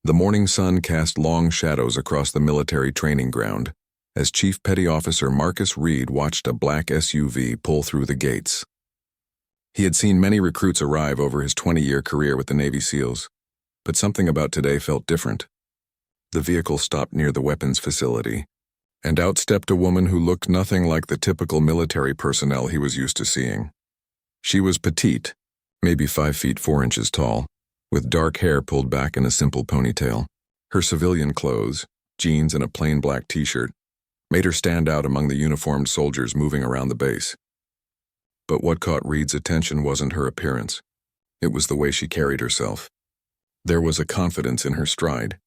The morning sun cast long shadows across the military training ground as Chief Petty Officer Marcus Reed watched a black SUV pull through the gates. He had seen many recruits arrive over his 20-year career with the Navy SEALs, but something about today felt different. The vehicle stopped near the weapons facility, and out stepped a woman who looked nothing like the typical military personnel he was used to seeing. She was petite, maybe 5 feet 4 inches tall, with dark hair pulled back in a simple ponytail. Her civilian clothes, jeans and a plain black t-shirt, made her stand out among the uniformed soldiers moving around the base. But what caught Reed's attention wasn't her appearance. It was the way she carried herself. There was a confidence in her stride,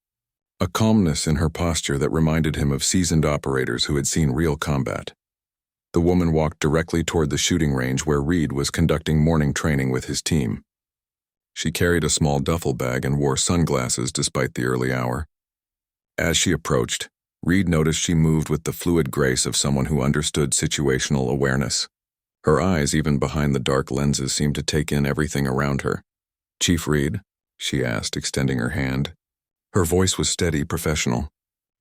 a calmness in her posture that reminded him of seasoned operators who had seen real combat. The woman walked directly toward the shooting range where Reed was conducting morning training with his team. She carried a small duffel bag and wore sunglasses despite the early hour. As she approached, Reed noticed she moved with the fluid grace of someone who understood situational awareness. Her eyes, even behind the dark lenses, seemed to take in everything around her. "Chief Reed?" she asked, extending her hand. Her voice was steady, professional.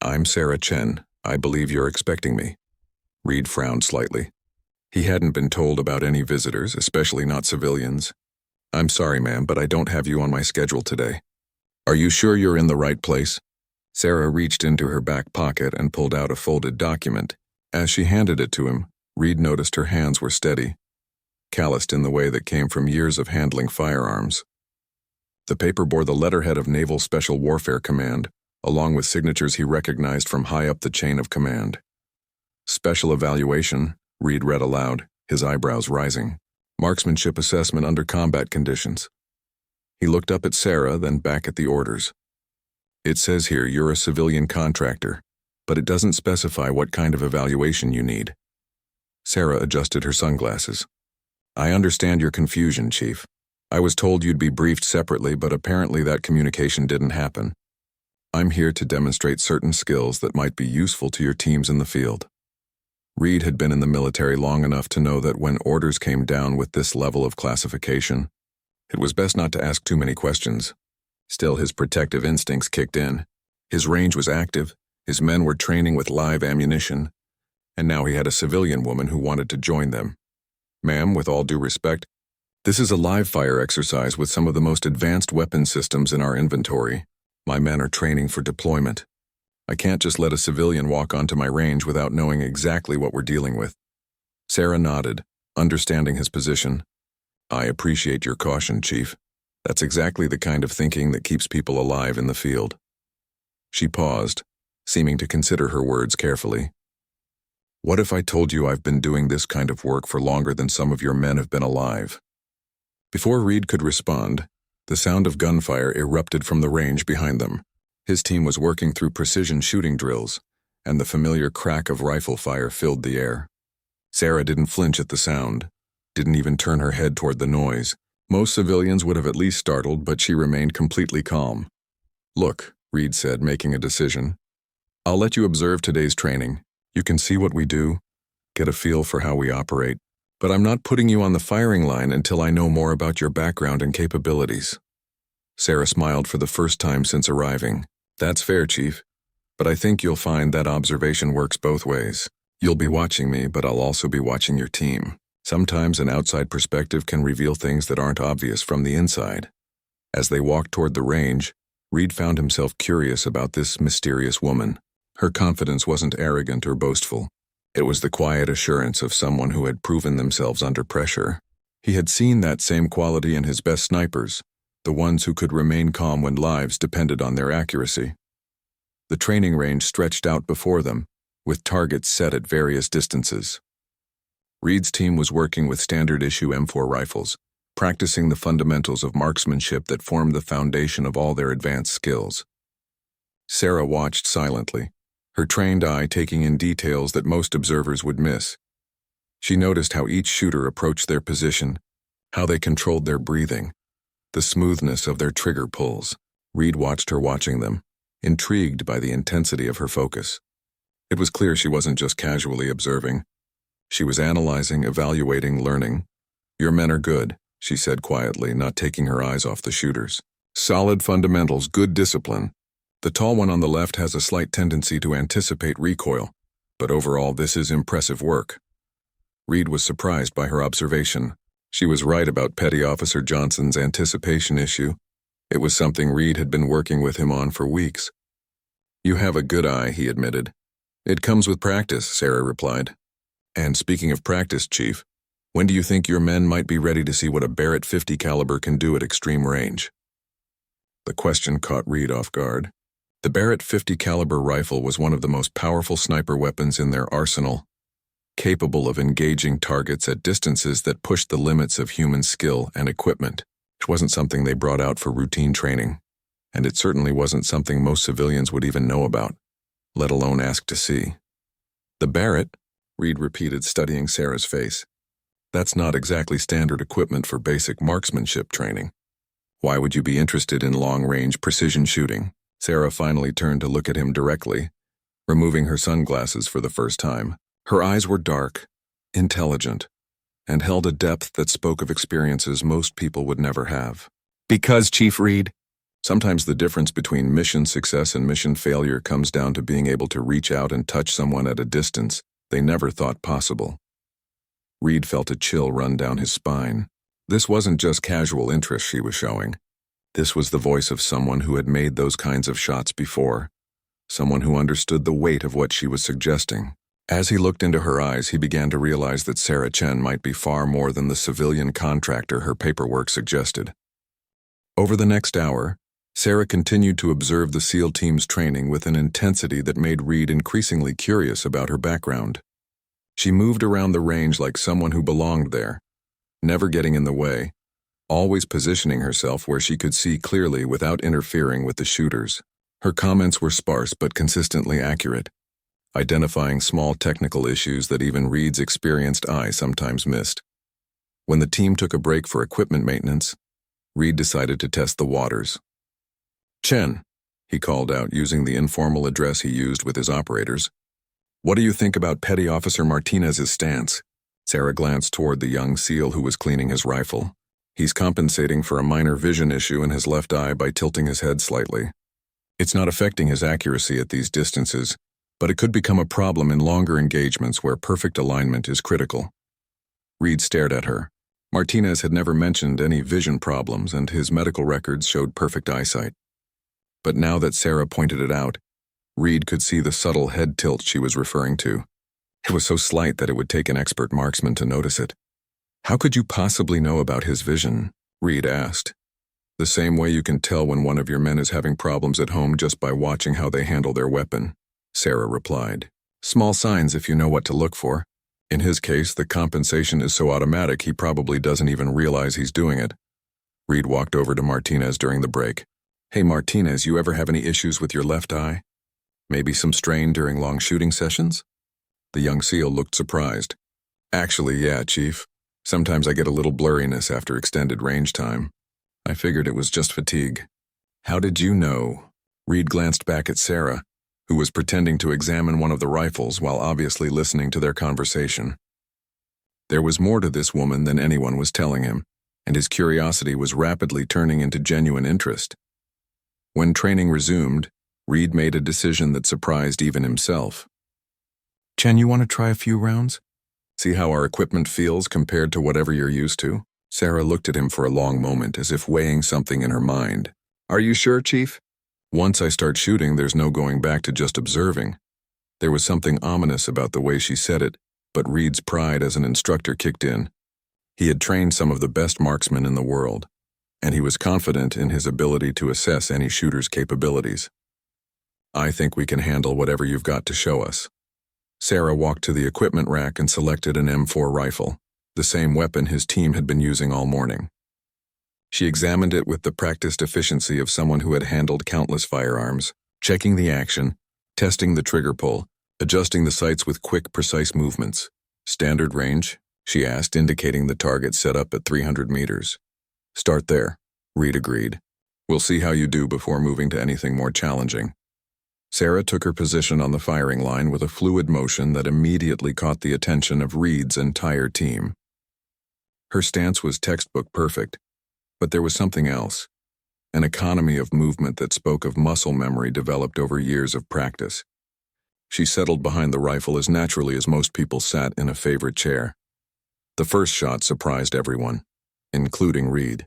"I'm Sarah Chen. I believe you're expecting me." Reed frowned slightly. He hadn't been told about any visitors, especially not civilians. "I'm sorry, ma'am, but I don't have you on my schedule today." "Are you sure you're in the right place?" Sarah reached into her back pocket and pulled out a folded document. As she handed it to him, Reed noticed her hands were steady, calloused in the way that came from years of handling firearms. The paper bore the letterhead of Naval Special Warfare Command, along with signatures he recognized from high up the chain of command. "Special evaluation," Reed read aloud, his eyebrows rising. "Marksmanship assessment under combat conditions." He looked up at Sarah, then back at the orders. "It says here you're a civilian contractor, but it doesn't specify what kind of evaluation you need." Sarah adjusted her sunglasses. "I understand your confusion, Chief. I was told you'd be briefed separately, but apparently that communication didn't happen. I'm here to demonstrate certain skills that might be useful to your teams in the field." Reed had been in the military long enough to know that when orders came down with this level of classification, it was best not to ask too many questions. Still, his protective instincts kicked in. His range was active, his men were training with live ammunition, and now he had a civilian woman who wanted to join them. "Ma'am, with all due respect, this is a live-fire exercise with some of the most advanced weapon systems in our inventory. My men are training for deployment. I can't just let a civilian walk onto my range without knowing exactly what we're dealing with." Sarah nodded, understanding his position. "I appreciate your caution, Chief. That's exactly the kind of thinking that keeps people alive in the field." She paused, seeming to consider her words carefully. "What if I told you I've been doing this kind of work for longer than some of your men have been alive?" Before Reed could respond, the sound of gunfire erupted from the range behind them. His team was working through precision shooting drills, and the familiar crack of rifle fire filled the air. Sarah didn't flinch at the sound, didn't even turn her head toward the noise. Most civilians would have at least startled, but she remained completely calm. "Look," Reed said, making a decision. "I'll let you observe today's training. You can see what we do, get a feel for how we operate, but I'm not putting you on the firing line until I know more about your background and capabilities." Sarah smiled for the first time since arriving. "That's fair, Chief, but I think you'll find that observation works both ways. You'll be watching me, but I'll also be watching your team. Sometimes an outside perspective can reveal things that aren't obvious from the inside." As they walked toward the range, Reed found himself curious about this mysterious woman. Her confidence wasn't arrogant or boastful. It was the quiet assurance of someone who had proven themselves under pressure. He had seen that same quality in his best snipers, the ones who could remain calm when lives depended on their accuracy. The training range stretched out before them, with targets set at various distances. Reed's team was working with standard-issue M4 rifles, practicing the fundamentals of marksmanship that formed the foundation of all their advanced skills. Sarah watched silently, her trained eye taking in details that most observers would miss. She noticed how each shooter approached their position, how they controlled their breathing, the smoothness of their trigger pulls. Reed watched her watching them, intrigued by the intensity of her focus. It was clear she wasn't just casually observing. She was analyzing, evaluating, learning. "Your men are good," she said quietly, not taking her eyes off the shooters. "Solid fundamentals, good discipline. The tall one on the left has a slight tendency to anticipate recoil, but overall this is impressive work. Reed was surprised by her observation. She was right about Petty Officer Johnson's anticipation issue. It was something Reed had been working with him on for weeks. "You have a good eye," he admitted. "It comes with practice," Sarah replied. "And speaking of practice, Chief, when do you think your men might be ready to see what a Barrett 50 caliber can do at extreme range?" The question caught Reed off guard. The Barrett 50 caliber rifle was one of the most powerful sniper weapons in their arsenal, capable of engaging targets at distances that pushed the limits of human skill and equipment. It wasn't something they brought out for routine training, and it certainly wasn't something most civilians would even know about, let alone ask to see. "The Barrett?" Reed repeated, studying Sarah's face. "That's not exactly standard equipment for basic marksmanship training. Why would you be interested in long-range precision shooting?" Sarah finally turned to look at him directly, removing her sunglasses for the first time. Her eyes were dark, intelligent, and held a depth that spoke of experiences most people would never have. "Because, Chief Reed, sometimes the difference between mission success and mission failure comes down to being able to reach out and touch someone at a distance they never thought possible." Reed felt a chill run down his spine. This wasn't just casual interest she was showing. This was the voice of someone who had made those kinds of shots before, someone who understood the weight of what she was suggesting. As he looked into her eyes, he began to realize that Sarah Chen might be far more than the civilian contractor her paperwork suggested. Over the next hour, Sarah continued to observe the SEAL team's training with an intensity that made Reed increasingly curious about her background. She moved around the range like someone who belonged there, never getting in the way, always positioning herself where she could see clearly without interfering with the shooters. Her comments were sparse but consistently accurate, identifying small technical issues that even Reed's experienced eye sometimes missed. When the team took a break for equipment maintenance, Reed decided to test the waters. "Chen," he called out using the informal address he used with his operators. "What do you think about Petty Officer Martinez's stance?" Sarah glanced toward the young SEAL who was cleaning his rifle. "He's compensating for a minor vision issue in his left eye by tilting his head slightly. It's not affecting his accuracy at these distances, but it could become a problem in longer engagements where perfect alignment is critical." Reed stared at her. Martinez had never mentioned any vision problems, and his medical records showed perfect eyesight. But now that Sarah pointed it out, Reed could see the subtle head tilt she was referring to. It was so slight that it would take an expert marksman to notice it. "How could you possibly know about his vision?" Reed asked. "The same way you can tell when one of your men is having problems at home just by watching how they handle their weapon," Sarah replied. "Small signs if you know what to look for. In his case, the compensation is so automatic he probably doesn't even realize he's doing it." Reed walked over to Martinez during the break. "Hey Martinez, you ever have any issues with your left eye? Maybe some strain during long shooting sessions?" The young SEAL looked surprised. "Actually, yeah, Chief. Sometimes I get a little blurriness after extended range time. I figured it was just fatigue." "How did you know?" Reed glanced back at Sarah, who was pretending to examine one of the rifles while obviously listening to their conversation. There was more to this woman than anyone was telling him, and his curiosity was rapidly turning into genuine interest. When training resumed, Reed made a decision that surprised even himself. "Chen, you want to try a few rounds? See how our equipment feels compared to whatever you're used to?" Sarah looked at him for a long moment, as if weighing something in her mind. "Are you sure, Chief?" "Once I start shooting, there's no going back to just observing." There was something ominous about the way she said it, but Reed's pride as an instructor kicked in. He had trained some of the best marksmen in the world, and he was confident in his ability to assess any shooter's capabilities. "I think we can handle whatever you've got to show us." Sarah walked to the equipment rack and selected an M4 rifle, the same weapon his team had been using all morning. She examined it with the practiced efficiency of someone who had handled countless firearms, checking the action, testing the trigger pull, adjusting the sights with quick, precise movements. "Standard range?" she asked, indicating the target set up at 300 meters. "Start there," Reed agreed. "We'll see how you do before moving to anything more challenging." Sarah took her position on the firing line with a fluid motion that immediately caught the attention of Reed's entire team. Her stance was textbook perfect, but there was something else. an economy of movement that spoke of muscle memory developed over years of practice. She settled behind the rifle as naturally as most people sat in a favorite chair. The first shot surprised everyone, including Reed.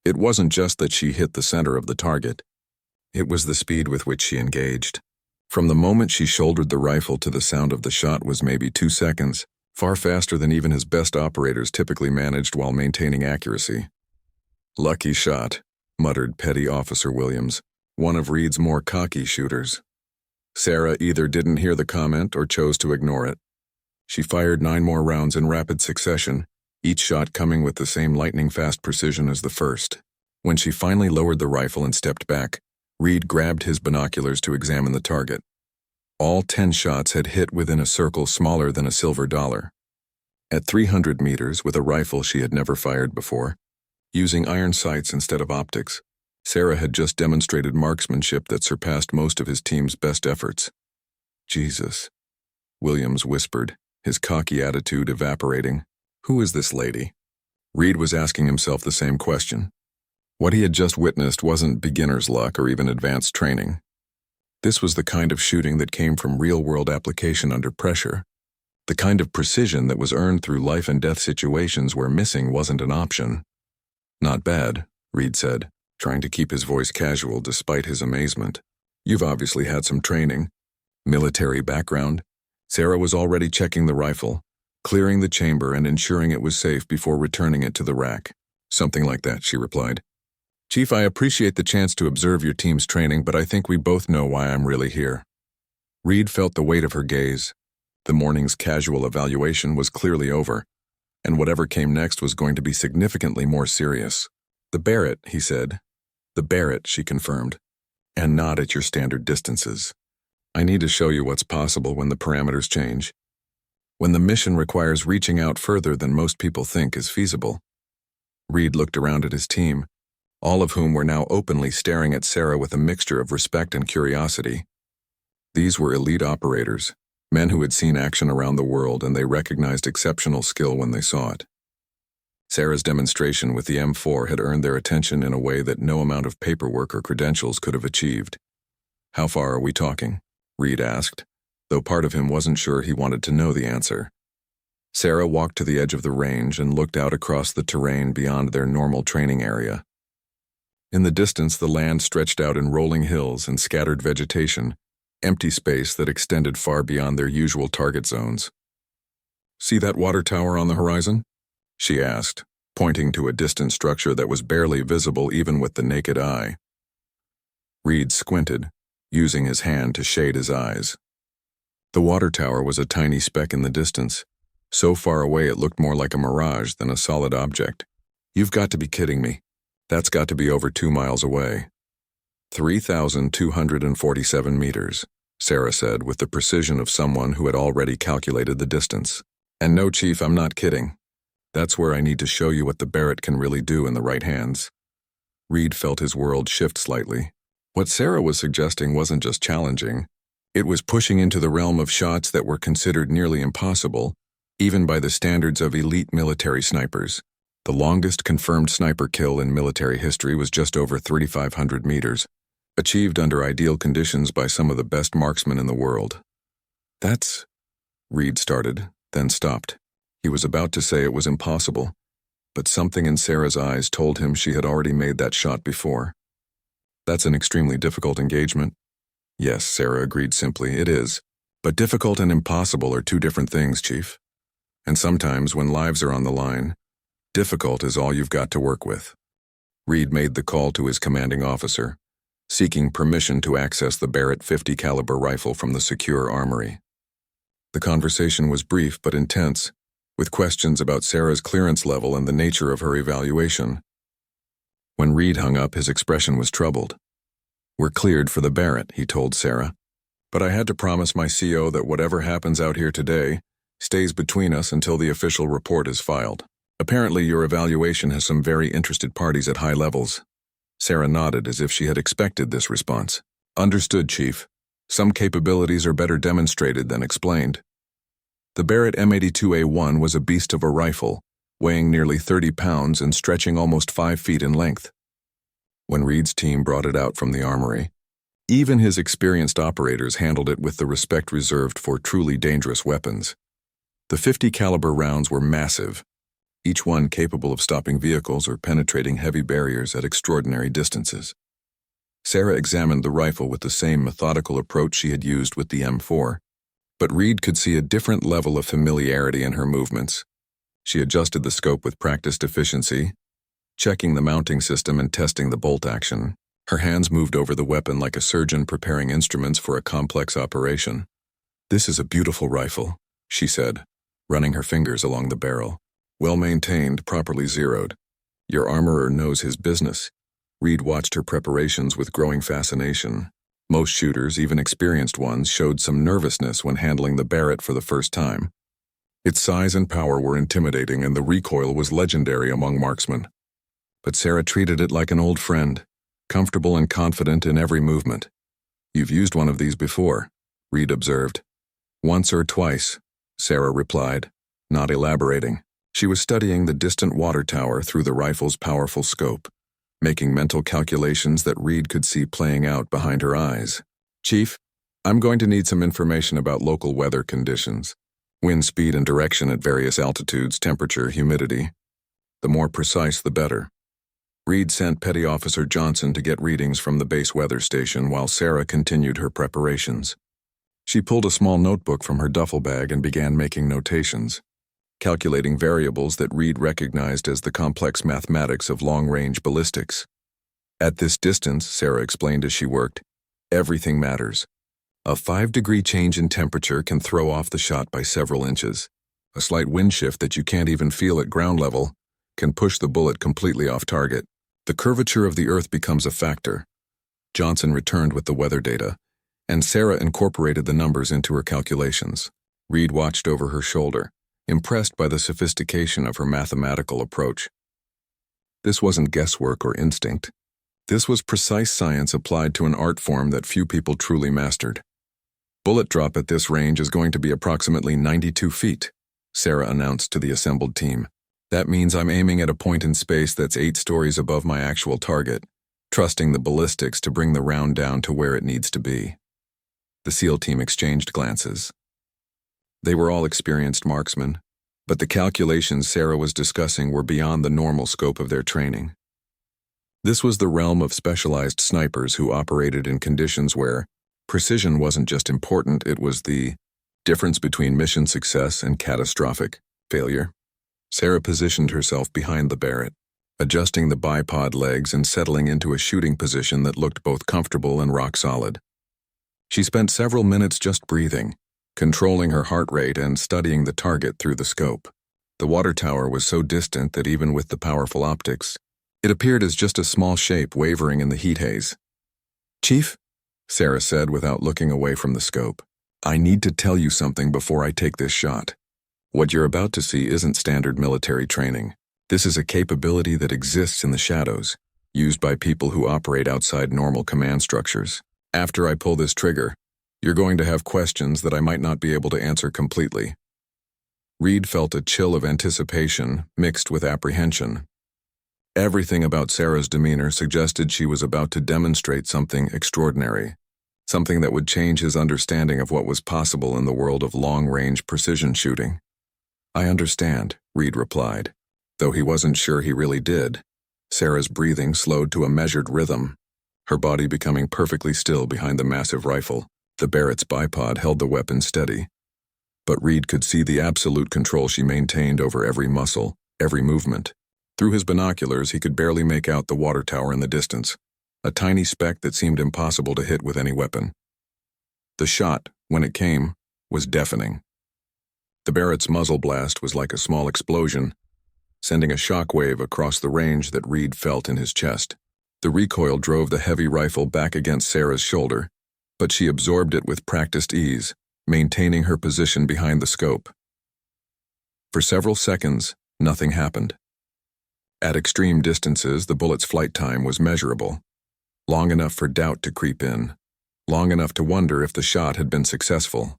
It wasn't just that she hit the center of the target. It was the speed with which she engaged. From the moment she shouldered the rifle to the sound of the shot was maybe 2 seconds, far faster than even his best operators typically managed while maintaining accuracy. "Lucky shot," muttered Petty Officer Williams, one of Reed's more cocky shooters. Sarah either didn't hear the comment or chose to ignore it. She fired 9 more rounds in rapid succession, each shot coming with the same lightning-fast precision as the first. When she finally lowered the rifle and stepped back, Reed grabbed his binoculars to examine the target. All 10 shots had hit within a circle smaller than a silver dollar. At 300 meters, with a rifle she had never fired before, using iron sights instead of optics, Sarah had just demonstrated marksmanship that surpassed most of his team's best efforts. "Jesus," Williams whispered, his cocky attitude evaporating. "Who is this lady?" Reed was asking himself the same question. What he had just witnessed wasn't beginner's luck or even advanced training. This was the kind of shooting that came from real-world application under pressure, the kind of precision that was earned through life-and-death situations where missing wasn't an option. "Not bad," Reed said, trying to keep his voice casual despite his amazement. "You've obviously had some training. Military background?" Sarah was already checking the rifle, clearing the chamber and ensuring it was safe before returning it to the rack. "Something like that," she replied. "Chief, I appreciate the chance to observe your team's training, but I think we both know why I'm really here." Reed felt the weight of her gaze. The morning's casual evaluation was clearly over, and whatever came next was going to be significantly more serious. "The Barrett," he said. "The Barrett," she confirmed, "and not at your standard distances. I need to show you what's possible when the parameters change. When the mission requires reaching out further than most people think is feasible." Reed looked around at his team, all of whom were now openly staring at Sarah with a mixture of respect and curiosity. These were elite operators, men who had seen action around the world, and they recognized exceptional skill when they saw it. Sarah's demonstration with the M4 had earned their attention in a way that no amount of paperwork or credentials could have achieved. "How far are we talking?" Reed asked, though part of him wasn't sure he wanted to know the answer. Sarah walked to the edge of the range and looked out across the terrain beyond their normal training area. In the distance, the land stretched out in rolling hills and scattered vegetation, empty space that extended far beyond their usual target zones. "See that water tower on the horizon?" she asked, pointing to a distant structure that was barely visible even with the naked eye. Reed squinted, using his hand to shade his eyes. The water tower was a tiny speck in the distance. So far away it looked more like a mirage than a solid object. "You've got to be kidding me. That's got to be over 2 miles away." 3,247 meters, Sarah said with the precision of someone who had already calculated the distance. "And no, Chief, I'm not kidding. That's where I need to show you what the Barrett can really do in the right hands." Reed felt his world shift slightly. What Sarah was suggesting wasn't just challenging. It was pushing into the realm of shots that were considered nearly impossible, even by the standards of elite military snipers. The longest confirmed sniper kill in military history was just over 3,500 meters, achieved under ideal conditions by some of the best marksmen in the world. "That's..." Reed started, then stopped. He was about to say it was impossible, but something in Sarah's eyes told him she had already made that shot before. "That's an extremely difficult engagement." "Yes," Sarah agreed simply, "it is. But difficult and impossible are 2 different things, Chief. And sometimes, when lives are on the line, difficult is all you've got to work with." Reed made the call to his commanding officer, seeking permission to access the Barrett 50 caliber rifle from the secure armory. The conversation was brief but intense, with questions about Sarah's clearance level and the nature of her evaluation. When Reed hung up, his expression was troubled. "We're cleared for the Barrett," he told Sarah. "But I had to promise my CO that whatever happens out here today stays between us until the official report is filed. Apparently your evaluation has some very interested parties at high levels." Sarah nodded as if she had expected this response. "Understood, Chief. Some capabilities are better demonstrated than explained." The Barrett M82A1 was a beast of a rifle, weighing nearly 30 pounds and stretching almost 5 feet in length. when Reed's team brought it out from the armory. Even his experienced operators handled it with the respect reserved for truly dangerous weapons. The 50 caliber rounds were massive, each one capable of stopping vehicles or penetrating heavy barriers at extraordinary distances. Sarah examined the rifle with the same methodical approach she had used with the M4, but Reed could see a different level of familiarity in her movements. She adjusted the scope with practiced efficiency, checking the mounting system and testing the bolt action. Her hands moved over the weapon like a surgeon preparing instruments for a complex operation. "This is a beautiful rifle," she said, running her fingers along the barrel. "Well maintained, properly zeroed. Your armorer knows his business." Reed watched her preparations with growing fascination. Most shooters, even experienced ones, showed some nervousness when handling the Barrett for the first time. Its size and power were intimidating, and the recoil was legendary among marksmen. But Sarah treated it like an old friend, comfortable and confident in every movement. "You've used one of these before," Reed observed. "Once or twice," Sarah replied, not elaborating. She was studying the distant water tower through the rifle's powerful scope, making mental calculations that Reed could see playing out behind her eyes. "Chief, I'm going to need some information about local weather conditions. Wind speed and direction at various altitudes, temperature, humidity. The more precise, the better." Reed sent Petty Officer Johnson to get readings from the base weather station while Sarah continued her preparations. She pulled a small notebook from her duffel bag and began making notations, calculating variables that Reed recognized as the complex mathematics of long-range ballistics. "At this distance," Sarah explained as she worked, "everything matters. A 5-degree change in temperature can throw off the shot by several inches. A slight wind shift that you can't even feel at ground level can push the bullet completely off target. The curvature of the earth becomes a factor." Johnson returned with the weather data, and Sarah incorporated the numbers into her calculations. Reed watched over her shoulder, impressed by the sophistication of her mathematical approach. This wasn't guesswork or instinct. This was precise science applied to an art form that few people truly mastered. "Bullet drop at this range is going to be approximately 92 feet, Sarah announced to the assembled team. "That means I'm aiming at a point in space that's 8 stories above my actual target, trusting the ballistics to bring the round down to where it needs to be." The SEAL team exchanged glances. They were all experienced marksmen, but the calculations Sarah was discussing were beyond the normal scope of their training. This was the realm of specialized snipers who operated in conditions where precision wasn't just important, it was the difference between mission success and catastrophic failure. Sarah positioned herself behind the Barrett, adjusting the bipod legs and settling into a shooting position that looked both comfortable and rock-solid. She spent several minutes just breathing, controlling her heart rate and studying the target through the scope. The water tower was so distant that even with the powerful optics, it appeared as just a small shape wavering in the heat haze. "Chief," Sarah said without looking away from the scope, "I need to tell you something before I take this shot. What you're about to see isn't standard military training. This is a capability that exists in the shadows, used by people who operate outside normal command structures. After I pull this trigger, you're going to have questions that I might not be able to answer completely." Reed felt a chill of anticipation mixed with apprehension. Everything about Sarah's demeanor suggested she was about to demonstrate something extraordinary, something that would change his understanding of what was possible in the world of long-range precision shooting. "I understand," Reed replied, though he wasn't sure he really did. Sarah's breathing slowed to a measured rhythm, her body becoming perfectly still behind the massive rifle. The Barrett's bipod held the weapon steady, but Reed could see the absolute control she maintained over every muscle, every movement. Through his binoculars, he could barely make out the water tower in the distance, a tiny speck that seemed impossible to hit with any weapon. The shot, when it came, was deafening. The Barrett's muzzle blast was like a small explosion, sending a shock wave across the range that Reed felt in his chest. The recoil drove the heavy rifle back against Sarah's shoulder, but she absorbed it with practiced ease, maintaining her position behind the scope. For several seconds, nothing happened. At extreme distances, the bullet's flight time was measurable, long enough for doubt to creep in, long enough to wonder if the shot had been successful.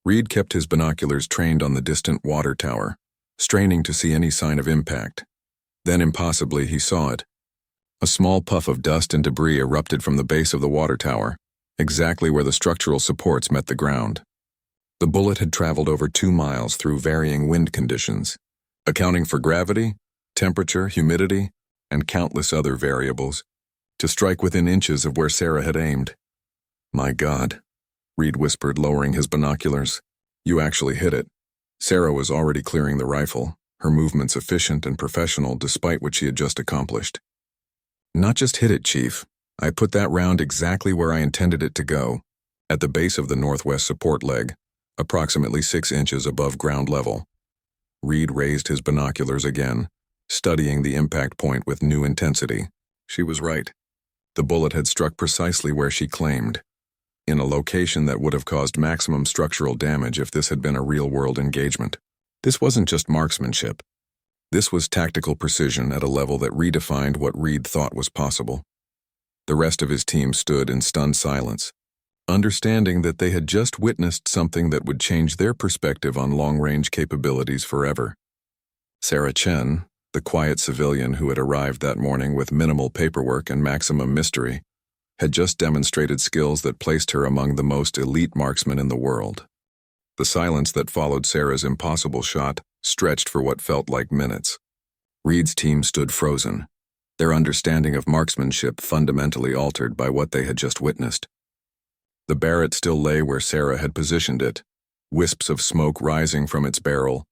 Reed kept his binoculars trained on the distant water tower, straining to see any sign of impact. Then impossibly he saw it. A small puff of dust and debris erupted from the base of the water tower, exactly where the structural supports met the ground. The bullet had traveled over 2 miles through varying wind conditions, accounting for gravity, temperature, humidity, and countless other variables, to strike within inches of where Sarah had aimed. "My God," Reed whispered, lowering his binoculars. "You actually hit it." Sarah was already clearing the rifle, her movements efficient and professional despite what she had just accomplished. "Not just hit it, Chief. I put that round exactly where I intended it to go, at the base of the northwest support leg, approximately 6 inches above ground level." Reed raised his binoculars again, studying the impact point with new intensity. She was right. The bullet had struck precisely where she claimed, in a location that would have caused maximum structural damage if this had been a real-world engagement. This wasn't just marksmanship. This was tactical precision at a level that redefined what Reed thought was possible. The rest of his team stood in stunned silence, understanding that they had just witnessed something that would change their perspective on long-range capabilities forever. Sarah Chen, the quiet civilian who had arrived that morning with minimal paperwork and maximum mystery, had just demonstrated skills that placed her among the most elite marksmen in the world. The silence that followed Sarah's impossible shot stretched for what felt like minutes. Reed's team stood frozen, their understanding of marksmanship fundamentally altered by what they had just witnessed. The Barrett still lay where Sarah had positioned it, wisps of smoke rising from its barrel,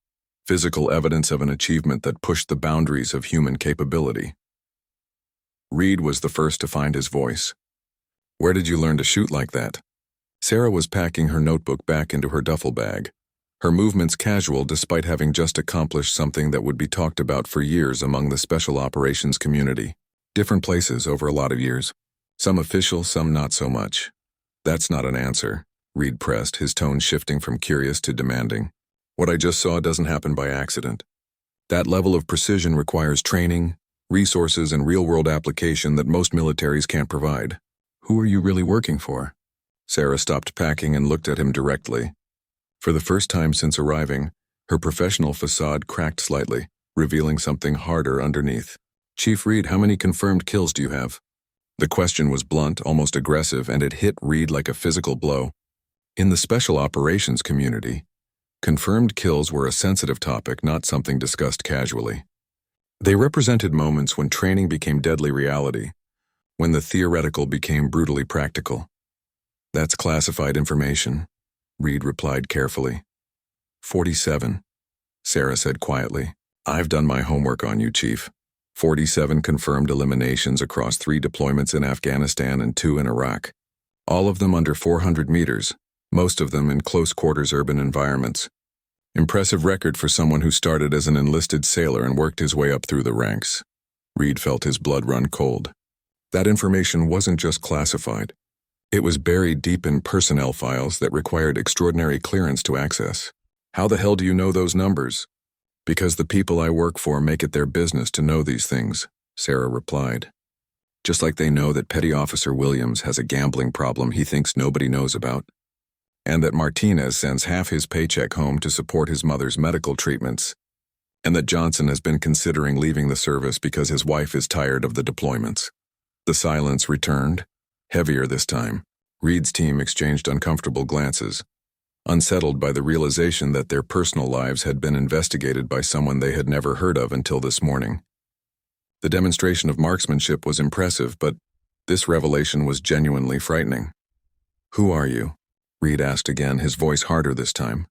physical evidence of an achievement that pushed the boundaries of human capability. Reed was the first to find his voice. "Where did you learn to shoot like that?" Sarah was packing her notebook back into her duffel bag, her movements casual despite having just accomplished something that would be talked about for years among the special operations community. Different places over a lot of years. Some official, some not so much. "That's not an answer," Reed pressed, his tone shifting from curious to demanding. "What I just saw doesn't happen by accident. That level of precision requires training, resources, and real-world application that most militaries can't provide. Who are you really working for?" Sarah stopped packing and looked at him directly. For the first time since arriving, her professional facade cracked slightly, revealing something harder underneath. "Chief Reed, how many confirmed kills do you have?" The question was blunt, almost aggressive, and it hit Reed like a physical blow. In the special operations community, confirmed kills were a sensitive topic, not something discussed casually. They represented moments when training became deadly reality, when the theoretical became brutally practical. "That's classified information," Reed replied carefully. 47, Sarah said quietly. "I've done my homework on you, Chief. 47 confirmed eliminations across 3 deployments in Afghanistan and 2 in Iraq. All of them under 400 meters, most of them in close-quarters urban environments. Impressive record for someone who started as an enlisted sailor and worked his way up through the ranks." Reed felt his blood run cold. That information wasn't just classified. It was buried deep in personnel files that required extraordinary clearance to access. "How the hell do you know those numbers?" "Because the people I work for make it their business to know these things," Sarah replied. "Just like they know that Petty Officer Williams has a gambling problem he thinks nobody knows about, and that Martinez sends half his paycheck home to support his mother's medical treatments, and that Johnson has been considering leaving the service because his wife is tired of the deployments." The silence returned, heavier this time. Reed's team exchanged uncomfortable glances, unsettled by the realization that their personal lives had been investigated by someone they had never heard of until this morning. The demonstration of marksmanship was impressive, but this revelation was genuinely frightening. "Who are you?" Reed asked again, his voice harder this time.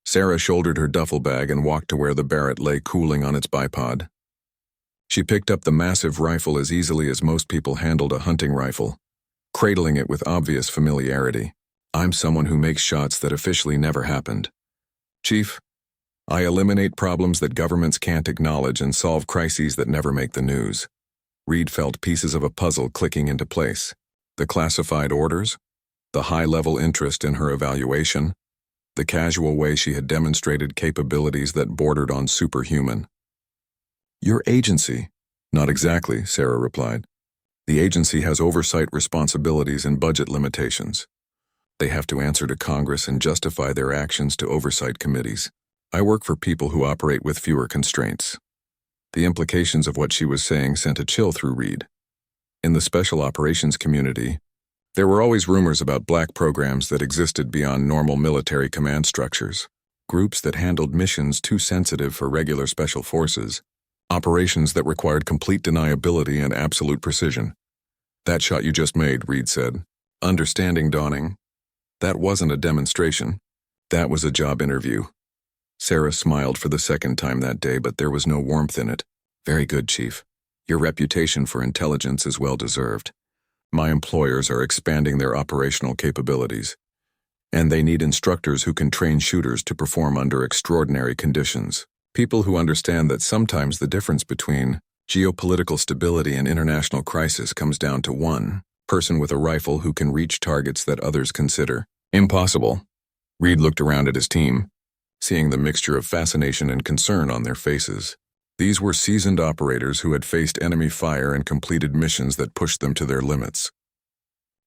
Sarah shouldered her duffel bag and walked to where the Barrett lay cooling on its bipod. She picked up the massive rifle as easily as most people handled a hunting rifle, cradling it with obvious familiarity. "I'm someone who makes shots that officially never happened. Chief, I eliminate problems that governments can't acknowledge and solve crises that never make the news." Reed felt pieces of a puzzle clicking into place. The classified orders, the high-level interest in her evaluation, the casual way she had demonstrated capabilities that bordered on superhuman. "Your agency?" "Not exactly," Sarah replied. "The agency has oversight responsibilities and budget limitations. They have to answer to Congress and justify their actions to oversight committees. I work for people who operate with fewer constraints." The implications of what she was saying sent a chill through Reed. In the special operations community, there were always rumors about black programs that existed beyond normal military command structures, groups that handled missions too sensitive for regular special forces, operations that required complete deniability and absolute precision. "That shot you just made," Reed said, understanding dawning. "That wasn't a demonstration. That was a job interview." Sarah smiled for the second time that day, but there was no warmth in it. "Very good, Chief. Your reputation for intelligence is well deserved. My employers are expanding their operational capabilities, and they need instructors who can train shooters to perform under extraordinary conditions. People who understand that sometimes the difference between geopolitical stability and international crisis comes down to one person with a rifle who can reach targets that others consider impossible." Reed looked around at his team, seeing the mixture of fascination and concern on their faces. These were seasoned operators who had faced enemy fire and completed missions that pushed them to their limits.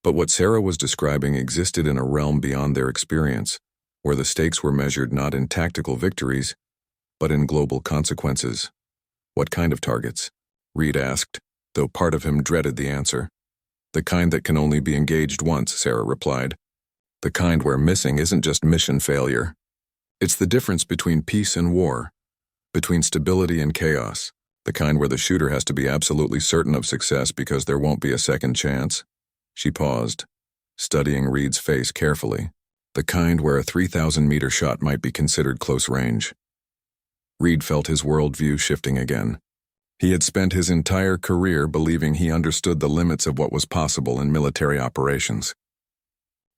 But what Sarah was describing existed in a realm beyond their experience, where the stakes were measured not in tactical victories, but in global consequences. "What kind of targets?" Reed asked, though part of him dreaded the answer. "The kind that can only be engaged once," Sarah replied. "The kind where missing isn't just mission failure. It's the difference between peace and war, between stability and chaos, the kind where the shooter has to be absolutely certain of success because there won't be a second chance." She paused, studying Reed's face carefully. "The kind where a 3,000-meter shot might be considered close range." Reed felt his worldview shifting again. He had spent his entire career believing he understood the limits of what was possible in military operations.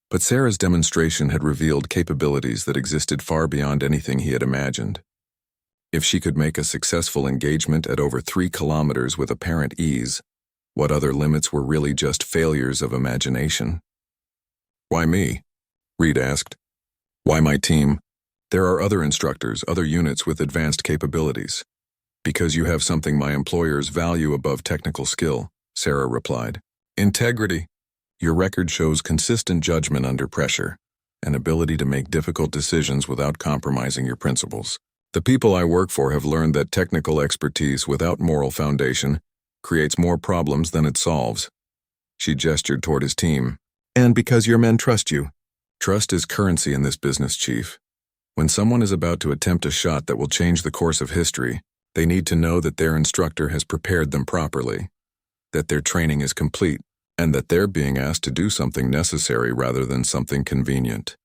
But Sarah's demonstration had revealed capabilities that existed far beyond anything he had imagined. If she could make a successful engagement at over 3 kilometers with apparent ease, what other limits were really just failures of imagination? "Why me?" Reed asked. "Why my team? There are other instructors, other units with advanced capabilities." "Because you have something my employers value above technical skill," Sarah replied. "Integrity. Your record shows consistent judgment under pressure, an ability to make difficult decisions without compromising your principles. The people I work for have learned that technical expertise without moral foundation creates more problems than it solves." She gestured toward his team. "And because your men trust you." "Trust is currency in this business, Chief. When someone is about to attempt a shot that will change the course of history, they need to know that their instructor has prepared them properly, that their training is complete, and that they're being asked to do something necessary rather than something convenient."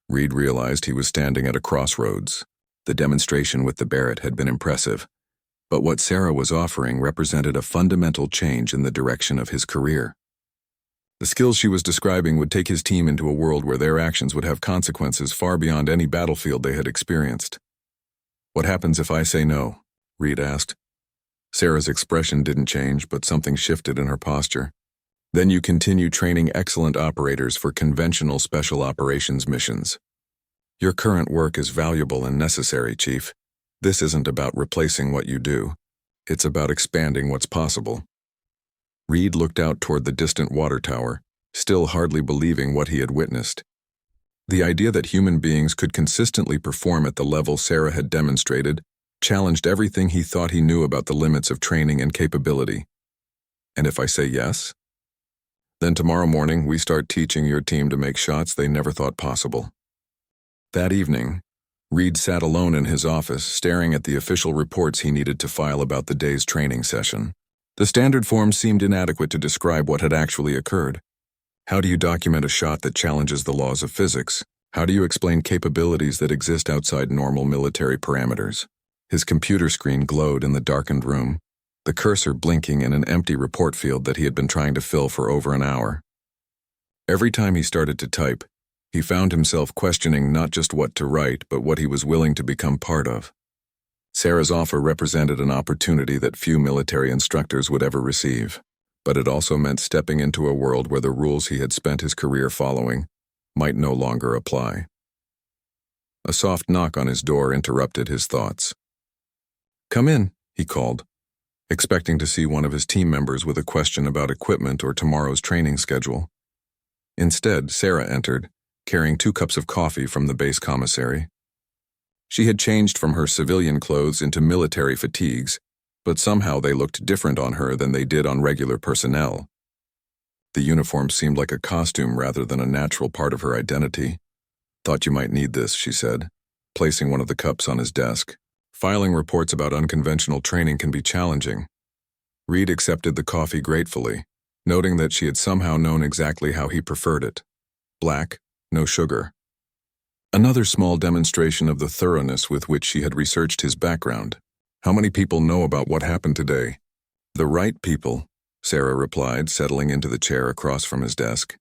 Reed realized he was standing at a crossroads. The demonstration with the Barrett had been impressive, but what Sarah was offering represented a fundamental change in the direction of his career. The skills she was describing would take his team into a world where their actions would have consequences far beyond any battlefield they had experienced. "What happens if I say no?" Reed asked. Sarah's expression didn't change, but something shifted in her posture. "Then you continue training excellent operators for conventional special operations missions. Your current work is valuable and necessary, Chief. This isn't about replacing what you do. It's about expanding what's possible." Reed looked out toward the distant water tower, still hardly believing what he had witnessed. The idea that human beings could consistently perform at the level Sarah had demonstrated challenged everything he thought he knew about the limits of training and capability. "And if I say yes? Then tomorrow morning we start teaching your team to make shots they never thought possible." That evening, Reed sat alone in his office, staring at the official reports he needed to file about the day's training session. The standard forms seemed inadequate to describe what had actually occurred. How do you document a shot that challenges the laws of physics? How do you explain capabilities that exist outside normal military parameters? His computer screen glowed in the darkened room, the cursor blinking in an empty report field that he had been trying to fill for over an hour. Every time he started to type, he found himself questioning not just what to write, but what he was willing to become part of. Sarah's offer represented an opportunity that few military instructors would ever receive, but it also meant stepping into a world where the rules he had spent his career following might no longer apply. A soft knock on his door interrupted his thoughts. "Come in," he called, expecting to see one of his team members with a question about equipment or tomorrow's training schedule. Instead, Sarah entered, carrying 2 cups of coffee from the base commissary. She had changed from her civilian clothes into military fatigues, but somehow they looked different on her than they did on regular personnel. The uniform seemed like a costume rather than a natural part of her identity. "Thought you might need this," she said, placing one of the cups on his desk. "Filing reports about unconventional training can be challenging." Reed accepted the coffee gratefully, noting that she had somehow known exactly how he preferred it. Black, no sugar. Another small demonstration of the thoroughness with which she had researched his background. "How many people know about what happened today?" "The right people," Sarah replied, settling into the chair across from his desk.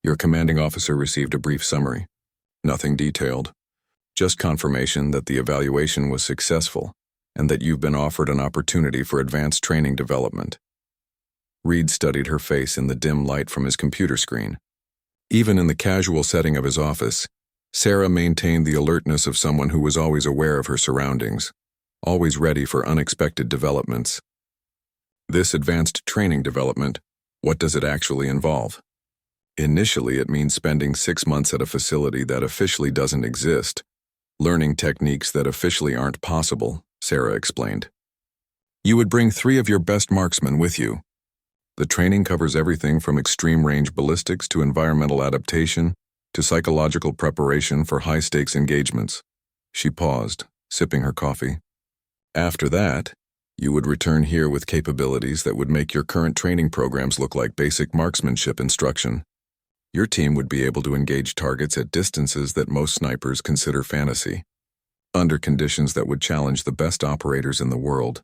"Your commanding officer received a brief summary. Nothing detailed. Just confirmation that the evaluation was successful and that you've been offered an opportunity for advanced training development." Reed studied her face in the dim light from his computer screen. Even in the casual setting of his office, Sarah maintained the alertness of someone who was always aware of her surroundings, always ready for unexpected developments. "This advanced training development, what does it actually involve?" "Initially, it means spending 6 months at a facility that officially doesn't exist, learning techniques that officially aren't possible," Sarah explained. "You would bring 3 of your best marksmen with you. The training covers everything from extreme-range ballistics to environmental adaptation to psychological preparation for high-stakes engagements." She paused, sipping her coffee. "After that, you would return here with capabilities that would make your current training programs look like basic marksmanship instruction. Your team would be able to engage targets at distances that most snipers consider fantasy, under conditions that would challenge the best operators in the world."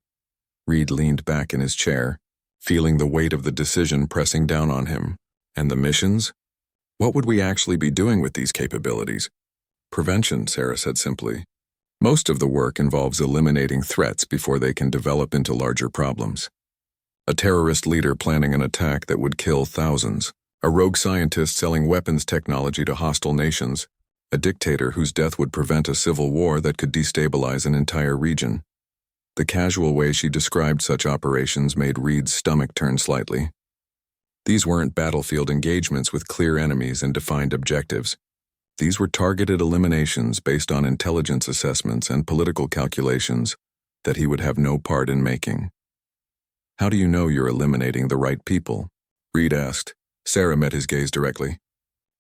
Reed leaned back in his chair, feeling the weight of the decision pressing down on him. "And the missions? What would we actually be doing with these capabilities?" "Prevention," Sarah said simply. "Most of the work involves eliminating threats before they can develop into larger problems. A terrorist leader planning an attack that would kill thousands, a rogue scientist selling weapons technology to hostile nations, a dictator whose death would prevent a civil war that could destabilize an entire region." The casual way she described such operations made Reed's stomach turn slightly. These weren't battlefield engagements with clear enemies and defined objectives. These were targeted eliminations based on intelligence assessments and political calculations that he would have no part in making. "How do you know you're eliminating the right people?" Reed asked. Sarah met his gaze directly.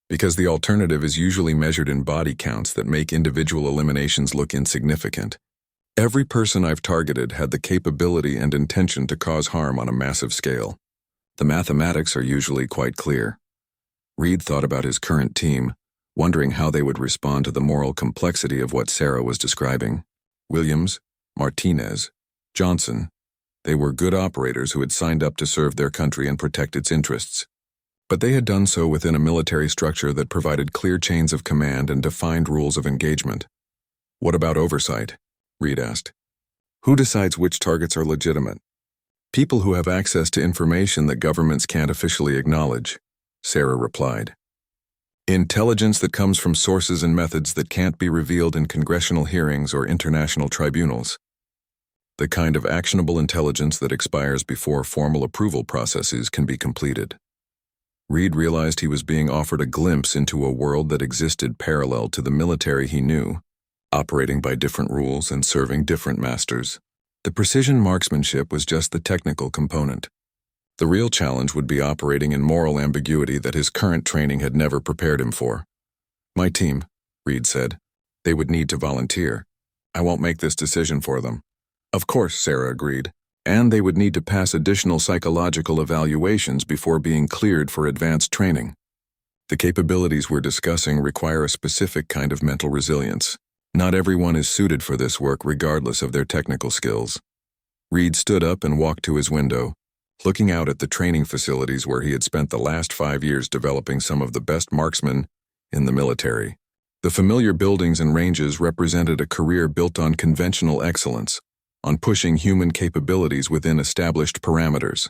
"Because the alternative is usually measured in body counts that make individual eliminations look insignificant. Every person I've targeted had the capability and intention to cause harm on a massive scale. The mathematics are usually quite clear." Reed thought about his current team, wondering how they would respond to the moral complexity of what Sarah was describing. Williams, Martinez, Johnson. They were good operators who had signed up to serve their country and protect its interests. But they had done so within a military structure that provided clear chains of command and defined rules of engagement. "What about oversight?" Reed asked. "Who decides which targets are legitimate?" "People who have access to information that governments can't officially acknowledge," Sarah replied. "Intelligence that comes from sources and methods that can't be revealed in congressional hearings or international tribunals. The kind of actionable intelligence that expires before formal approval processes can be completed." Reed realized he was being offered a glimpse into a world that existed parallel to the military he knew, operating by different rules and serving different masters. The precision marksmanship was just the technical component. The real challenge would be operating in moral ambiguity that his current training had never prepared him for. "My team," Reed said. "They would need to volunteer. I won't make this decision for them." "Of course," Sarah agreed. "And they would need to pass additional psychological evaluations before being cleared for advanced training. The capabilities we're discussing require a specific kind of mental resilience. Not everyone is suited for this work regardless of their technical skills." Reed stood up and walked to his window, looking out at the training facilities where he had spent the last 5 years developing some of the best marksmen in the military. The familiar buildings and ranges represented a career built on conventional excellence, on pushing human capabilities within established parameters.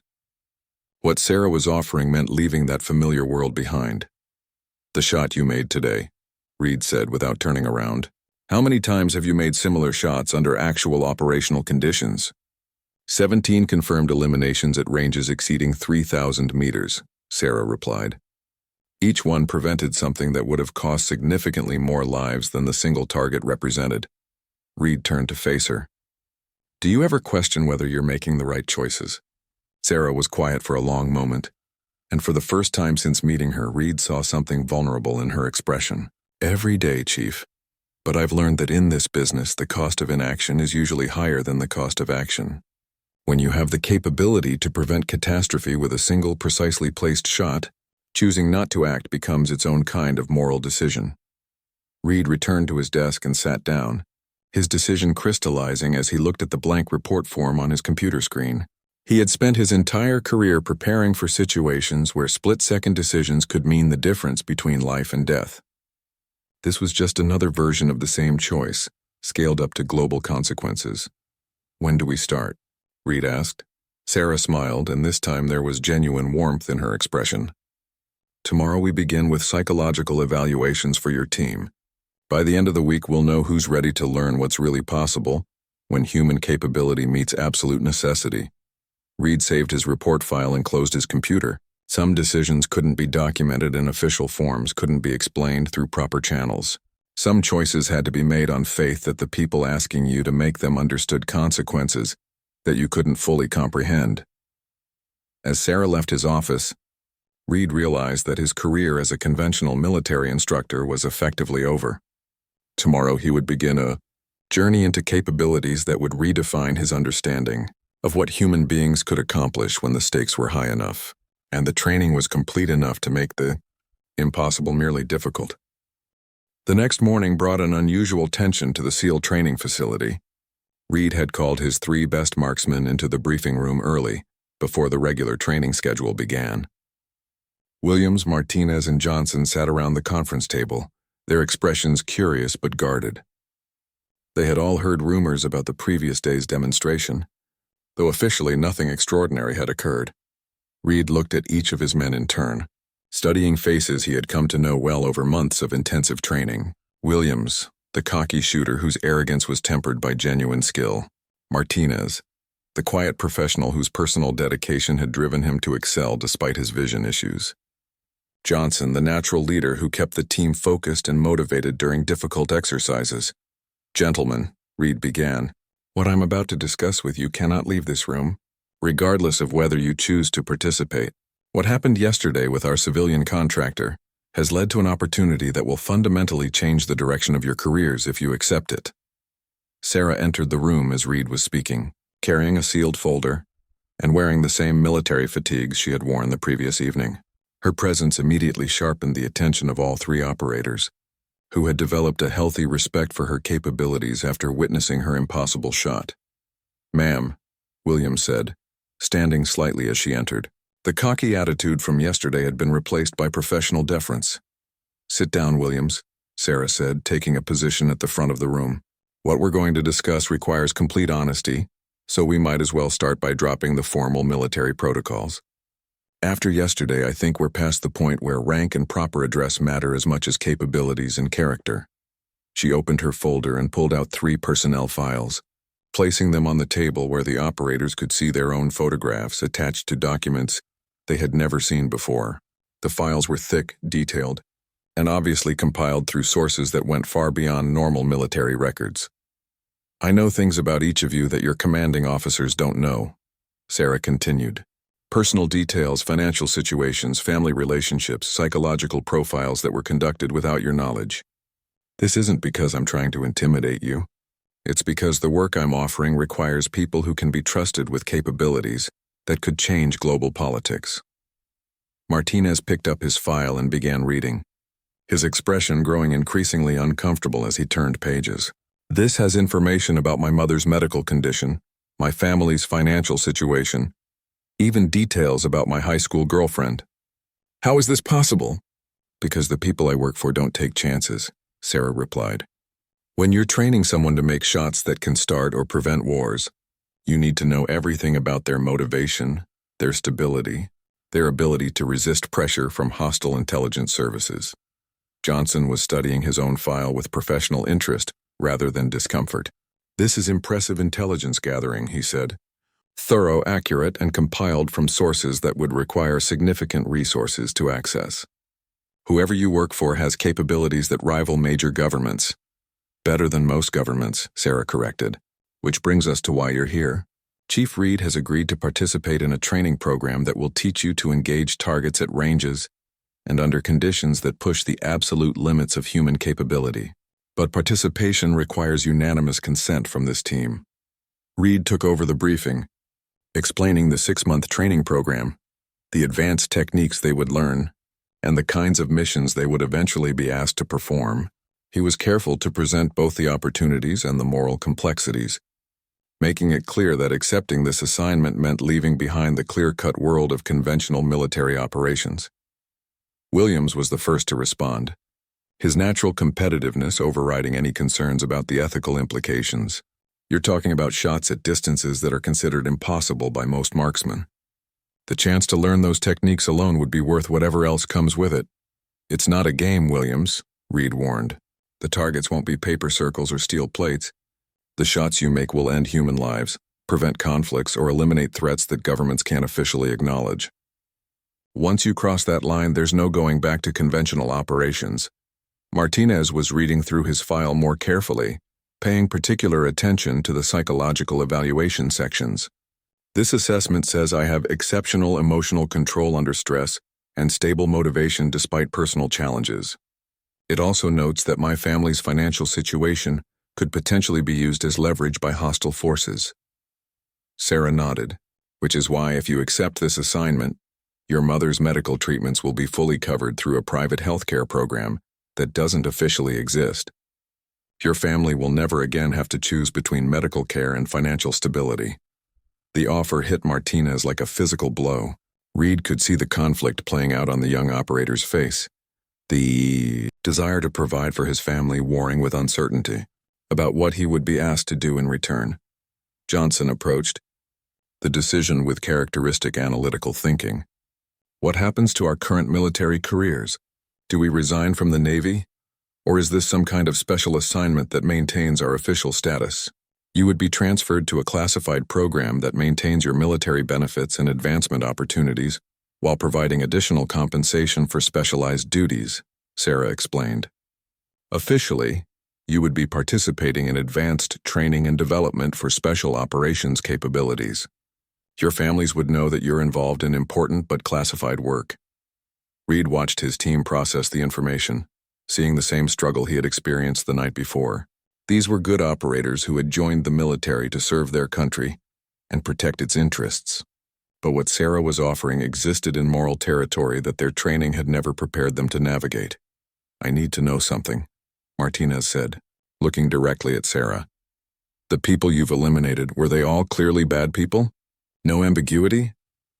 What Sarah was offering meant leaving that familiar world behind. "The shot you made today," Reed said without turning around. "How many times have you made similar shots under actual operational conditions?" 17 confirmed eliminations at ranges exceeding 3,000 meters, Sarah replied. Each one prevented something that would have cost significantly more lives than the single target represented. Reed turned to face her. Do you ever question whether you're making the right choices? Sarah was quiet for a long moment, and for the first time since meeting her, Reed saw something vulnerable in her expression. Every day, Chief. But I've learned that in this business, the cost of inaction is usually higher than the cost of action. When you have the capability to prevent catastrophe with a single precisely placed shot, choosing not to act becomes its own kind of moral decision. Reed returned to his desk and sat down, his decision crystallizing as he looked at the blank report form on his computer screen. He had spent his entire career preparing for situations where split-second decisions could mean the difference between life and death. This was just another version of the same choice, scaled up to global consequences. "When do we start?" Reed asked. Sarah smiled, and this time there was genuine warmth in her expression. "Tomorrow we begin with psychological evaluations for your team. By the end of the week we'll know who's ready to learn what's really possible when human capability meets absolute necessity." Reed saved his report file and closed his computer. Some decisions couldn't be documented in official forms, couldn't be explained through proper channels. Some choices had to be made on faith that the people asking you to make them understood consequences that you couldn't fully comprehend. As Sarah left his office, Reed realized that his career as a conventional military instructor was effectively over. Tomorrow he would begin a journey into capabilities that would redefine his understanding of what human beings could accomplish when the stakes were high enough, and the training was complete enough to make the impossible merely difficult. The next morning brought an unusual tension to the SEAL training facility. Reed had called his 3 best marksmen into the briefing room early, before the regular training schedule began. Williams, Martinez, and Johnson sat around the conference table, their expressions curious but guarded. They had all heard rumors about the previous day's demonstration, though officially nothing extraordinary had occurred. Reed looked at each of his men in turn, studying faces he had come to know well over months of intensive training. Williams, the cocky shooter whose arrogance was tempered by genuine skill. Martinez, the quiet professional whose personal dedication had driven him to excel despite his vision issues. Johnson, the natural leader who kept the team focused and motivated during difficult exercises. "Gentlemen," Reed began, "what I'm about to discuss with you cannot leave this room, regardless of whether you choose to participate. What happened yesterday with our civilian contractor has led to an opportunity that will fundamentally change the direction of your careers if you accept it." Sarah entered the room as Reed was speaking, carrying a sealed folder and wearing the same military fatigues she had worn the previous evening. Her presence immediately sharpened the attention of all 3 operators, who had developed a healthy respect for her capabilities after witnessing her impossible shot. "Ma'am," Williams said, standing slightly as she entered. The cocky attitude from yesterday had been replaced by professional deference. "Sit down, Williams," Sarah said, taking a position at the front of the room. "What we're going to discuss requires complete honesty, so we might as well start by dropping the formal military protocols. After yesterday, I think we're past the point where rank and proper address matter as much as capabilities and character." She opened her folder and pulled out 3 personnel files, placing them on the table where the operators could see their own photographs attached to documents they had never seen before. The files were thick, detailed, and obviously compiled through sources that went far beyond normal military records. "I know things about each of you that your commanding officers don't know," Sarah continued. "Personal details, financial situations, family relationships, psychological profiles that were conducted without your knowledge. This isn't because I'm trying to intimidate you. It's because the work I'm offering requires people who can be trusted with capabilities that could change global politics." Martinez picked up his file and began reading, his expression growing increasingly uncomfortable as he turned pages. "This has information about my mother's medical condition, my family's financial situation, even details about my high school girlfriend." "How is this possible?" "Because the people I work for don't take chances," Sarah replied. "When you're training someone to make shots that can start or prevent wars, you need to know everything about their motivation, their stability, their ability to resist pressure from hostile intelligence services." Johnson was studying his own file with professional interest rather than discomfort. "This is impressive intelligence gathering," he said. "Thorough, accurate, and compiled from sources that would require significant resources to access. Whoever you work for has capabilities that rival major governments." "Better than most governments," Sarah corrected. Which brings us to why you're here. Chief Reed has agreed to participate in a training program that will teach you to engage targets at ranges and under conditions that push the absolute limits of human capability. But participation requires unanimous consent from this team. Reed took over the briefing, explaining the 6-month training program, the advanced techniques they would learn, and the kinds of missions they would eventually be asked to perform. He was careful to present both the opportunities and the moral complexities, making it clear that accepting this assignment meant leaving behind the clear-cut world of conventional military operations. Williams was the first to respond, his natural competitiveness overriding any concerns about the ethical implications. You're talking about shots at distances that are considered impossible by most marksmen. The chance to learn those techniques alone would be worth whatever else comes with it. It's not a game, Williams, Reed warned. The targets won't be paper circles or steel plates. The shots you make will end human lives, prevent conflicts, or eliminate threats that governments can't officially acknowledge. Once you cross that line, there's no going back to conventional operations. Martinez was reading through his file more carefully, paying particular attention to the psychological evaluation sections. This assessment says I have exceptional emotional control under stress and stable motivation despite personal challenges. It also notes that my family's financial situation could potentially be used as leverage by hostile forces. Sarah nodded, which is why if you accept this assignment, your mother's medical treatments will be fully covered through a private healthcare program that doesn't officially exist. Your family will never again have to choose between medical care and financial stability. The offer hit Martinez like a physical blow. Reed could see the conflict playing out on the young operator's face, the desire to provide for his family warring with uncertainty about what he would be asked to do in return. Johnson approached the decision with characteristic analytical thinking. What happens to our current military careers? Do we resign from the Navy? Or is this some kind of special assignment that maintains our official status? You would be transferred to a classified program that maintains your military benefits and advancement opportunities while providing additional compensation for specialized duties, Sarah explained. Officially, you would be participating in advanced training and development for special operations capabilities. Your families would know that you're involved in important but classified work. Reed watched his team process the information, seeing the same struggle he had experienced the night before. These were good operators who had joined the military to serve their country and protect its interests. But what Sarah was offering existed in moral territory that their training had never prepared them to navigate. I need to know something, Martinez said, looking directly at Sarah. The people you've eliminated, were they all clearly bad people? No ambiguity?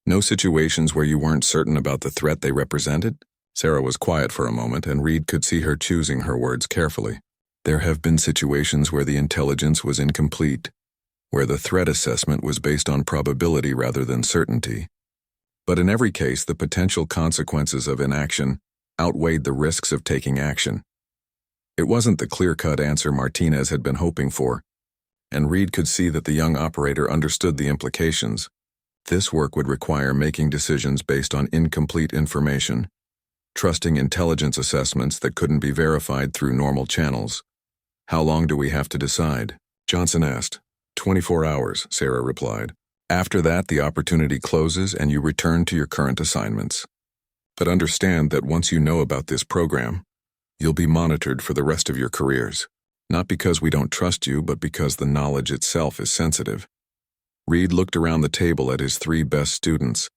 No situations where you weren't certain about the threat they represented? Sarah was quiet for a moment, and Reed could see her choosing her words carefully. There have been situations where the intelligence was incomplete, where the threat assessment was based on probability rather than certainty. But in every case, the potential consequences of inaction outweighed the risks of taking action. It wasn't the clear-cut answer Martinez had been hoping for, and Reed could see that the young operator understood the implications. This work would require making decisions based on incomplete information, trusting intelligence assessments that couldn't be verified through normal channels. How long do we have to decide? Johnson asked. 24 hours, Sarah replied. After that, the opportunity closes and you return to your current assignments. But understand that once you know about this program, you'll be monitored for the rest of your careers. Not because we don't trust you, but because the knowledge itself is sensitive. Reed looked around the table at his 3 best students,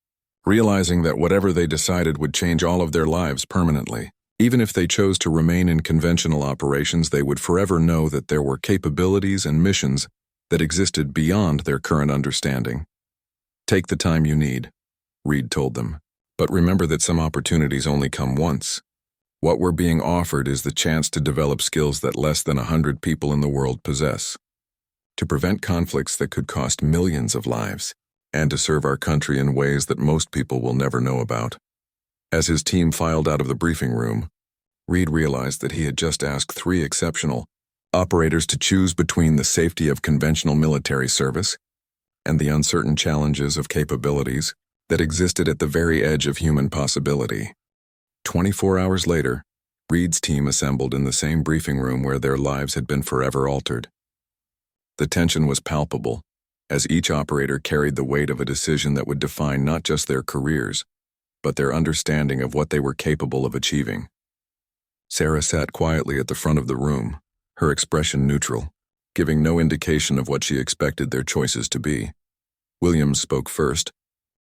realizing that whatever they decided would change all of their lives permanently. Even if they chose to remain in conventional operations, they would forever know that there were capabilities and missions that existed beyond their current understanding. Take the time you need, Reed told them. But remember that some opportunities only come once. What we're being offered is the chance to develop skills that less than 100 people in the world possess, to prevent conflicts that could cost millions of lives, and to serve our country in ways that most people will never know about. As his team filed out of the briefing room, Reed realized that he had just asked 3 exceptional operators to choose between the safety of conventional military service and the uncertain challenges of capabilities that existed at the very edge of human possibility. 24 hours later, Reed's team assembled in the same briefing room where their lives had been forever altered. The tension was palpable, as each operator carried the weight of a decision that would define not just their careers, but their understanding of what they were capable of achieving. Sarah sat quietly at the front of the room, her expression neutral, giving no indication of what she expected their choices to be. Williams spoke first,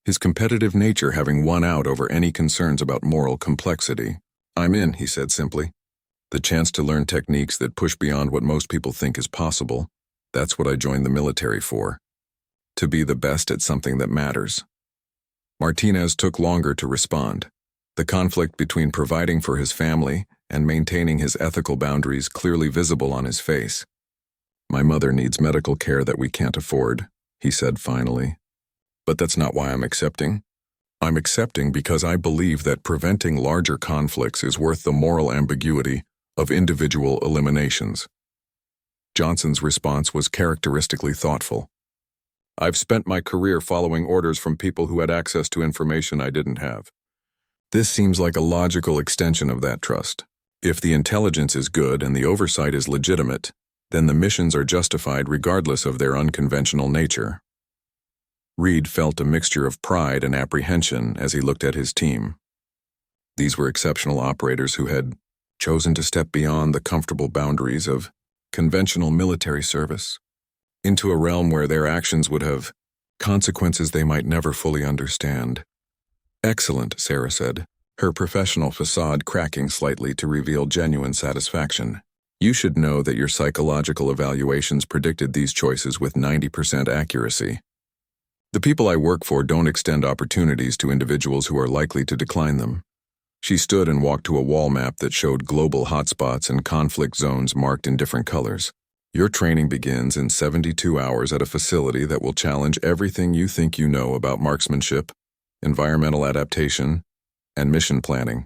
his competitive nature having won out over any concerns about moral complexity. "I'm in," he said simply. "The chance to learn techniques that push beyond what most people think is possible, that's what I joined the military for. To be the best at something that matters." Martinez took longer to respond, the conflict between providing for his family and maintaining his ethical boundaries clearly visible on his face. "My mother needs medical care that we can't afford," he said finally. "But that's not why I'm accepting. I'm accepting because I believe that preventing larger conflicts is worth the moral ambiguity of individual eliminations." Johnson's response was characteristically thoughtful. "I've spent my career following orders from people who had access to information I didn't have. This seems like a logical extension of that trust. If the intelligence is good and the oversight is legitimate, then the missions are justified regardless of their unconventional nature." Reed felt a mixture of pride and apprehension as he looked at his team. These were exceptional operators who had chosen to step beyond the comfortable boundaries of conventional military service into a realm where their actions would have consequences they might never fully understand. "Excellent," Sarah said, her professional facade cracking slightly to reveal genuine satisfaction. "You should know that your psychological evaluations predicted these choices with 90% accuracy. The people I work for don't extend opportunities to individuals who are likely to decline them." She stood and walked to a wall map that showed global hotspots and conflict zones marked in different colors. "Your training begins in 72 hours at a facility that will challenge everything you think you know about marksmanship, environmental adaptation, and mission planning.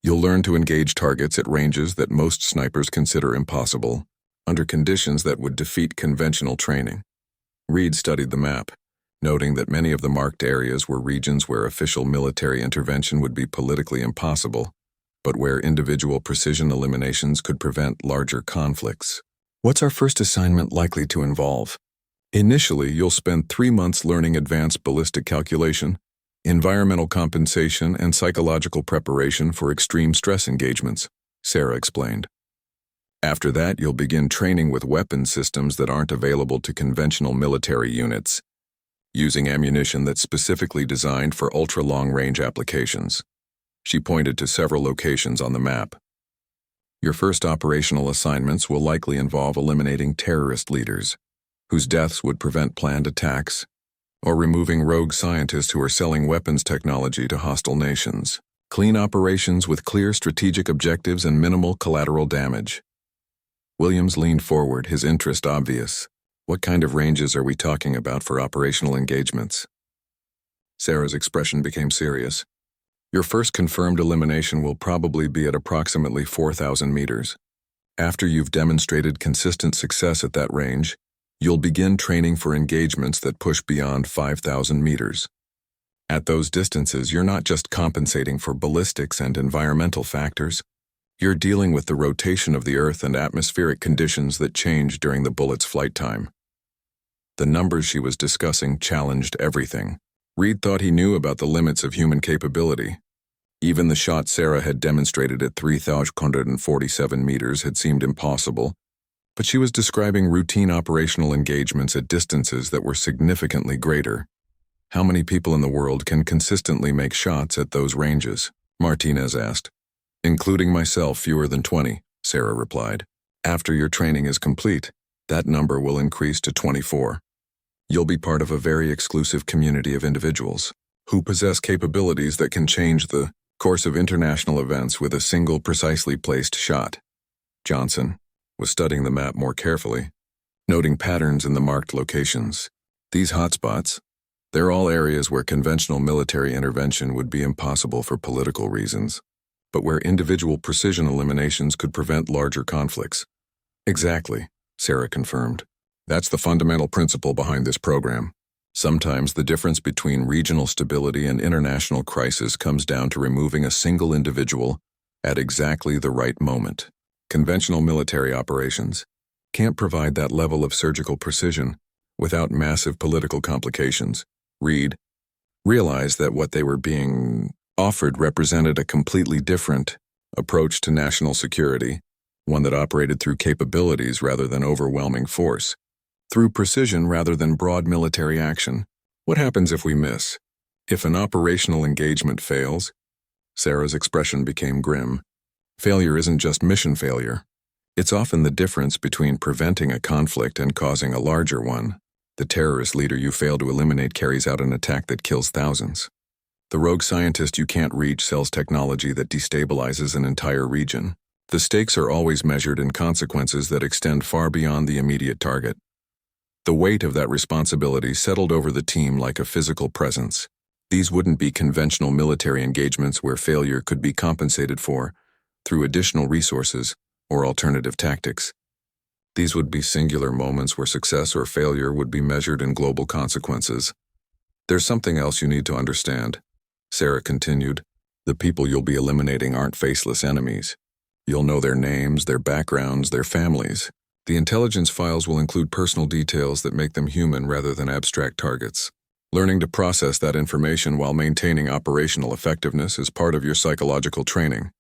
You'll learn to engage targets at ranges that most snipers consider impossible, under conditions that would defeat conventional training." Reed studied the map, noting that many of the marked areas were regions where official military intervention would be politically impossible, but where individual precision eliminations could prevent larger conflicts. "What's our first assignment likely to involve?" "Initially, you'll spend 3 months learning advanced ballistic calculation, environmental compensation, and psychological preparation for extreme stress engagements," Sarah explained. "After that, you'll begin training with weapon systems that aren't available to conventional military units, using ammunition that's specifically designed for ultra-long-range applications." She pointed to several locations on the map. "Your first operational assignments will likely involve eliminating terrorist leaders, whose deaths would prevent planned attacks, or removing rogue scientists who are selling weapons technology to hostile nations. Clean operations with clear strategic objectives and minimal collateral damage." Williams leaned forward, his interest obvious. "What kind of ranges are we talking about for operational engagements?" Sarah's expression became serious. "Your first confirmed elimination will probably be at approximately 4,000 meters. After you've demonstrated consistent success at that range, you'll begin training for engagements that push beyond 5,000 meters. At those distances, you're not just compensating for ballistics and environmental factors. You're dealing with the rotation of the Earth and atmospheric conditions that change during the bullet's flight time." The numbers she was discussing challenged everything. Reed thought he knew about the limits of human capability. Even the shot Sarah had demonstrated at 3,147 meters had seemed impossible, but she was describing routine operational engagements at distances that were significantly greater. "How many people in the world can consistently make shots at those ranges?" Martinez asked. "Including myself, fewer than 20, Sarah replied. "After your training is complete, that number will increase to 24. You'll be part of a very exclusive community of individuals who possess capabilities that can change the course of international events with a single precisely placed shot." Johnson was studying the map more carefully, noting patterns in the marked locations. "These hotspots, they're all areas where conventional military intervention would be impossible for political reasons, but where individual precision eliminations could prevent larger conflicts." "Exactly," Sarah confirmed. "That's the fundamental principle behind this program. Sometimes the difference between regional stability and international crisis comes down to removing a single individual at exactly the right moment. Conventional military operations, can't provide that level of surgical precision without massive political complications. Reed realized that what they were being offered represented a completely different approach to national security, one that operated through capabilities rather than overwhelming force, through precision rather than broad military action. What happens if we miss? If an operational engagement fails? Sarah's expression became grim. Failure isn't just mission failure. It's often the difference between preventing a conflict and causing a larger one. The terrorist leader you fail to eliminate carries out an attack that kills thousands. The rogue scientist you can't reach sells technology that destabilizes an entire region. The stakes are always measured in consequences that extend far beyond the immediate target. The weight of that responsibility settled over the team like a physical presence. These wouldn't be conventional military engagements where failure could be compensated for through additional resources or alternative tactics. These would be singular moments where success or failure would be measured in global consequences. There's something else you need to understand, Sarah continued. The people you'll be eliminating aren't faceless enemies. You'll know their names, their backgrounds, their families. The intelligence files will include personal details that make them human rather than abstract targets. Learning to process that information while maintaining operational effectiveness is part of your psychological training.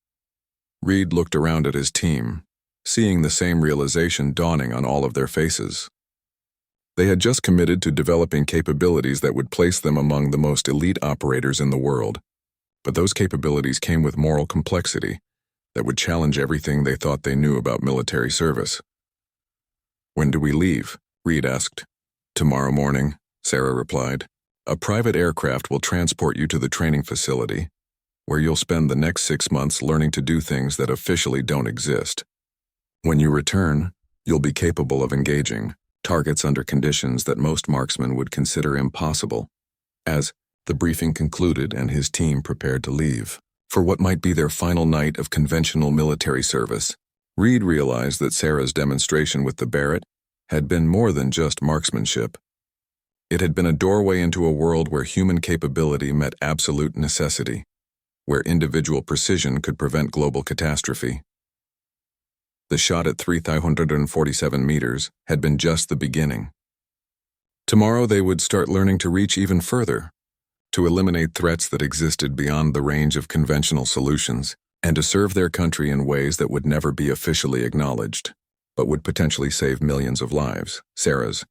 Reed looked around at his team, seeing the same realization dawning on all of their faces. They had just committed to developing capabilities that would place them among the most elite operators in the world. But those capabilities came with moral complexity that would challenge everything they thought they knew about military service. "When do we leave?" Reed asked. "Tomorrow morning," Sarah replied. "A private aircraft will transport you to the training facility, where you'll spend the next 6 months learning to do things that officially don't exist. When you return, you'll be capable of engaging targets under conditions that most marksmen would consider impossible." As the briefing concluded and his team prepared to leave for what might be their final night of conventional military service, Reed realized that Sarah's demonstration with the Barrett had been more than just marksmanship. It had been a doorway into a world where human capability met absolute necessity, where individual precision could prevent global catastrophe. The shot at 3,347 meters had been just the beginning. Tomorrow they would start learning to reach even further, to eliminate threats that existed beyond the range of conventional solutions, and to serve their country in ways that would never be officially acknowledged, but would potentially save millions of lives. Sarah's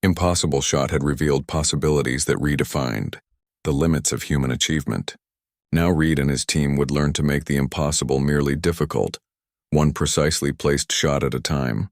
impossible shot had revealed possibilities that redefined the limits of human achievement. Now Reed and his team would learn to make the impossible merely difficult, one precisely placed shot at a time.